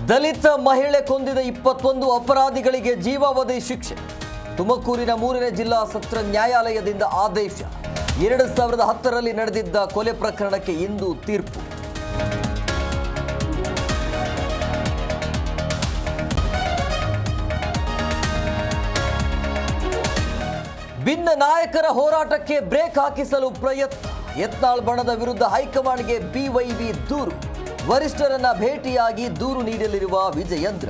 ದಲಿತ ಮಹಿಳೆ ಕೊಂದಿದ 21 ಅಪರಾಧಿಗಳಿಗೆ ಜೀವಾವಧಿ ಶಿಕ್ಷೆ. ತುಮಕೂರಿನ 3ನೇ ಜಿಲ್ಲಾ ಸತ್ರ ನ್ಯಾಯಾಲಯದಿಂದ ಆದೇಶ. 2010ರಲ್ಲಿ ನಡೆದಿದ್ದ ಕೊಲೆ ಪ್ರಕರಣಕ್ಕೆ ಇಂದು ತೀರ್ಪು. ಭಿನ್ನ ನಾಯಕರ ಹೋರಾಟಕ್ಕೆ ಬ್ರೇಕ್ ಹಾಕಿಸಲು ಪ್ರಯತ್ನ. ಯತ್ನಾಳ್ ಬಣದ ವಿರುದ್ಧ ಹೈಕಮಾಂಡ್ಗೆ ಬಿವೈಬಿ ದೂರು. ವರಿಷ್ಠರನ್ನ ಭೇಟಿಯಾಗಿ ದೂರು ನೀಡಲಿರುವ ವಿಜಯೇಂದ್ರ.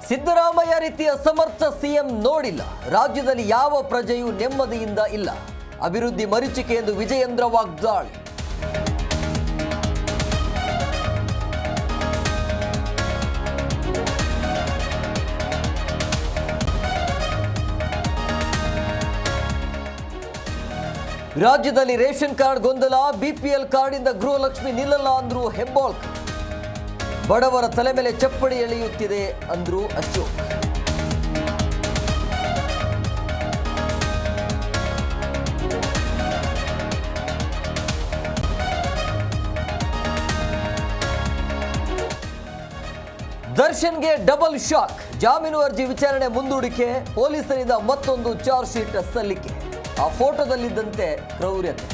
ಸಿದ್ದರಾಮಯ್ಯ ರೀತಿಯ ಸಮರ್ಥ ಸಿಎಂ ನೋಡಿಲ್ಲ. ರಾಜ್ಯದಲ್ಲಿ ಯಾವ ಪ್ರಜೆಯೂ ನೆಮ್ಮದಿಯಿಂದ ಇಲ್ಲ. ಅಭಿವೃದ್ಧಿ ಮರೀಚಿಕೆ ಎಂದು ವಿಜಯೇಂದ್ರ ವಾಗ್ದಾಳಿ. ರಾಜ್ಯದಲ್ಲಿ ರೇಷನ್ ಕಾರ್ಡ್ ಗೊಂದಲ. ಬಿಪಿಎಲ್ ಕಾರ್ಡ್ ಇಂದ ಗೃಹಲಕ್ಷ್ಮಿ ನಿಲ್ಲಲ್ಲ ಅಂದ್ರು ಹೆಬ್ಬಾಳ್ಕರ್. ಬಡವರ ತಲೆ ಮೇಲೆ ಚಪ್ಪಡಿ ಎಳೆಯುತ್ತಿದೆ ಅಂದ್ರು ಅಶೋಕ್. ದರ್ಶನ್ಗೆ ಡಬಲ್ ಶಾಕ್. ಜಾಮೀನು ಅರ್ಜಿ ವಿಚಾರಣೆ ಮುಂದೂಡಿಕೆ. ಪೊಲೀಸರಿಂದ ಮತ್ತೊಂದು ಚಾರ್ಜ್ ಶೀಟ್ ಸಲ್ಲಿಕೆ. ಆ ಫೋಟೋದಲ್ಲಿದ್ದಂತೆ ಕ್ರೌರ್ಯತೆ.